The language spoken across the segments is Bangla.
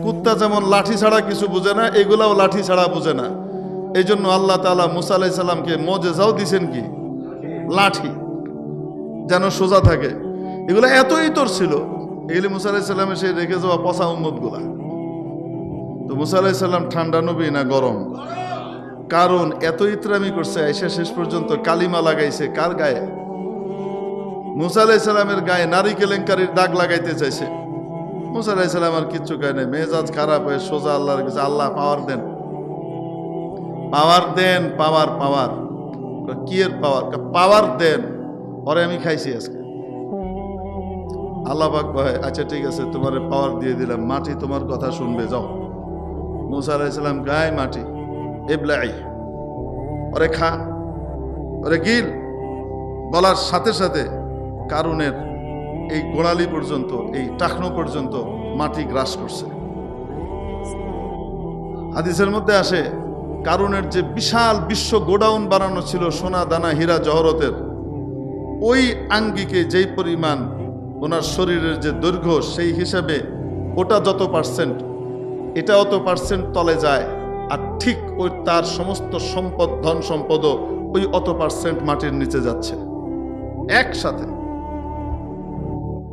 কুত্তা যেমন লাঠি ছাড়া কিছু বুঝে না, এগুলাও লাঠি ছাড়া বুঝে না। এই জন্য আল্লাহ তাআলা মুসা আলাইহিস সালামকে মুজিজাও দিয়েছেন কি? লাঠি, যেন সোজা থাকে। এগুলো এতই তোর ছিল, এগুলি মুসা আলাইহিস সালামের সেই রেখে যাওয়া পচা উম্মত গুলা। তো মুসা আলাইহিস সালাম ঠান্ডা নবী না গরম? কারণ এত ইতরামি করছে, আইসা শেষ পর্যন্ত কালিমা লাগাইছে কার গায়ে? মুসা আলাইহিস সালামের গায়ে নারী কেলেঙ্কারির দাগ লাগাইতে চাইছে। মুসা আলাইহিস সালাম আর কিচ্ছু গায়ে নেই, মেজাজ খারাপ হয়ে সোজা আল্লাহর কাছে, আল্লাহ পাওয়ার দেন, পাওয়ার দেন, পাওয়ার পাওয়ার। কি এর পাওয়ার? পাওয়ার দেন, পরে আমি খাইছি আজকে। আল্লাহ পাক কয় আচ্ছা ঠিক আছে, তোমার পাওয়ার দিয়ে দিলাম, মাটি তোমার কথা শুনবে, যাও। মুসা আলাইহিস সালাম গায়ে মাটি, এবলাই, ওরে খা, ওরে গিল বলার সাথে সাথে কারুনের এই গোড়ালি পর্যন্ত, এই টাকনো পর্যন্ত মাটি গ্রাস করছে। হাদিসের মধ্যে আসে কারুনের যে বিশাল বিশ্ব গোডাউন বানানো ছিল সোনা দানা হীরা জহরতের, ওই আঙ্গিকে যেই পরিমাণ ওনার শরীরের যে দৈর্ঘ্য, সেই হিসাবে ওটা যত পার্সেন্ট, এটা অত পার্সেন্ট তলে যায়, আর ঠিক ওই তার সমস্ত সম্পদ, ধন সম্পদও ওই অত পার্সেন্ট মাটির নিচে যাচ্ছে একসাথে।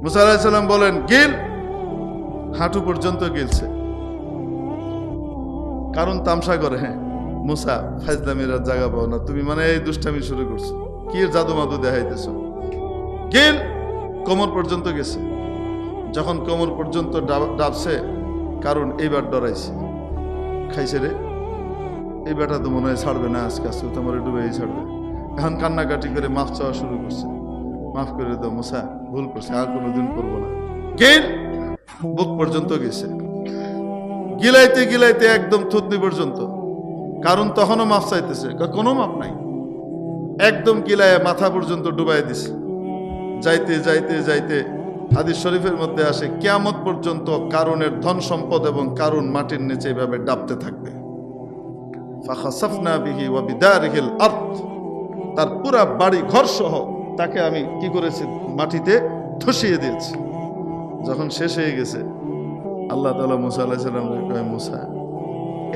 মুসা আলাইহিস সালাম বলেন গিল, হাঁটু পর্যন্ত গিলছে। কারণ তামসা করে, হ্যাঁ মুসা ফাজলামির জায়গা পাও না, তুমি মানে এই দুষ্টামি শুরু করছো, কি জাদু মাদু দেখাইতেছো। গিল কোমর পর্যন্ত গেছে। যখন কোমর পর্যন্ত ডাবছে, কারণ এইবার ডরাইছে, খাইছে রে, এই বেটা তো মনে হয় ছাড়বে না, আজকে আজকে তোমার ডুবেই ছাড়বে। এখন কান্নাকাটি করে মাফ চাওয়া শুরু করছে, মাফ করে দাও মুসা, ভুল করছে, আর কোনোদিন করবো না। গিল বুক পর্যন্ত গেছে, গিলাইতে গিলাইতে একদম থুতনি পর্যন্ত। কারণ তখনও মাফ চাইতেছে, কোনো মাফ নাই, একদম গিলায় মাথা পর্যন্ত ডুবাই দিছে। যাইতে যাইতে যাইতে হাদিস শরীফের মধ্যে আসে কিয়ামত পর্যন্ত কারুনের ধন সম্পদ এবং কারুন মাটির নিচে এভাবে ডাবতে থাকবে। ফাখাসাফনা বিহি ওয়া বিদারিহিল আরদ, তার পুরা বাড়ি ঘর সহ তাকে আমি কি করেছি? মাটিতে ধসিয়ে দিয়েছি। যখন শেষ হয়ে গেছে, আল্লাহ তাআলা মুসা আলাইহিস সালামকে কয়, মুসা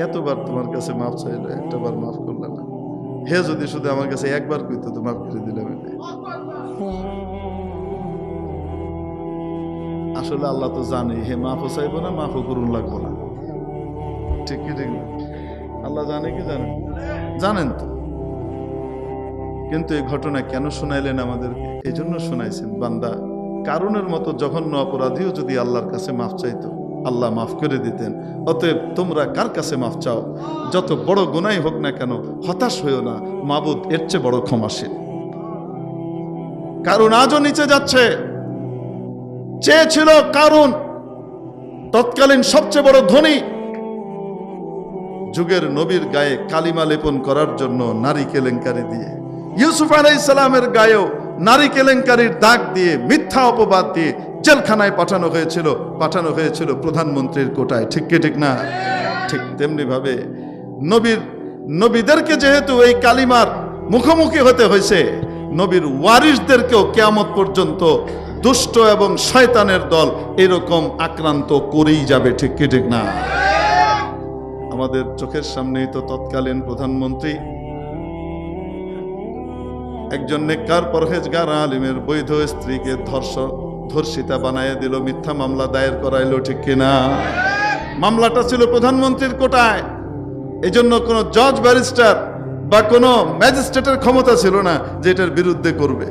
এতবার তোমার কাছে মাফ চাইলো, একটাবার মাফ করলে না? হে যদি শুধু আমার কাছে একবার কইতো তো মাফ করে দিলাম। আসলে আল্লাহ তো জানে হে মাফও চাইবো না, মাফও করুন লাগবো না, ঠিক কি ঠিক না? আল্লাহ জানে কি জানেন? জানেন তো। কিন্তু এই ঘটনা কেন শোনাইলেন আমাদেরকে? এই জন্য শোনাইছেন, বান্দা কারুনের মতো জঘন্য অপরাধীও যদি আল্লাহর কাছে মাফ চাইতো, আল্লাহ মাফ করে দিতেন। অতএব তোমরা কার কাছে মাফ চাও, যত বড় গুনাহ হোক না কেন, হতাশ হইও না, মাবুদ এর চেয়ে বড় ক্ষমাশীল। কারণ আজও নিচে যাচ্ছে। চেয়েছিল কারণ তৎকালীন সবচেয়ে বড় ধনী, যুগের নবীর গায়ে কালিমা লেপন করার জন্য নারী কেলেঙ্কারি দিয়ে, ইউসুফ আলাইহিস সালামের গায়েও নারী কেলেঙ্কারির দাগ দিয়ে, মিথ্যা অপবাদ দিয়ে জেলখানায় পাঠানো হয়েছিল প্রধানমন্ত্রীর কোটায়, ঠিক কি ঠিক না? ঠিক তেমনি ভাবে নবীদেরকে যেহেতু এই কালিমার মুখোমুখি হতে হয়েছে, নবীর ওয়ারিসদেরকেও কিয়ামত পর্যন্ত দুষ্ট এবং শয়তানের দল এরকম আক্রান্ত করেই যাবে, ঠিক কি ঠিক না? আমাদের চোখের সামনেই তো তৎকালীন প্রধানমন্ত্রী একজন নেককার পরহেজগার আলিমের বৈধ স্ত্রীকে ধর্ষিতা বানায় দিল, মিথ্যা মামলা দায়ের করাইলো, ঠিক কিনা? মামলাটা ছিল প্রধানমন্ত্রীর কোটায়। এই জন্য কোনো জজ, ব্যারিস্টার বা কোনো ম্যাজিস্ট্রেটের ক্ষমতা ছিল না যে এটার বিরুদ্ধে করবে,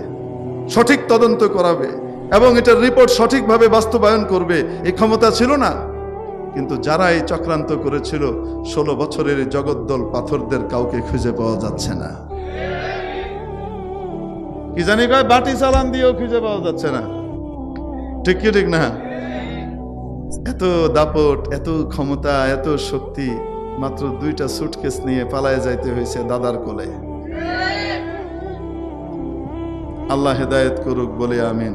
সঠিক তদন্ত করাবে এবং এটার রিপোর্ট সঠিকভাবে বাস্তবায়ন করবে, এই ক্ষমতা ছিল না। কিন্তু যারা এই চক্রান্ত করেছিল, 16 বছরের জগদ্দল পাথরদের কাউকে খুঁজে পাওয়া যাচ্ছে না। কি জানি কয় বাটি চালান দিয়েও খুঁজে পাওয়া যাচ্ছে না, ঠিক কি ঠিক না? এত দাপট, এত ক্ষমতা, এত শক্তি, মাত্র 2টা সুটকেস নিয়ে পালায় যাইতে হয়েছে দাদার কোলে। আল্লাহ হেদায়েত করুক বলে আমিন।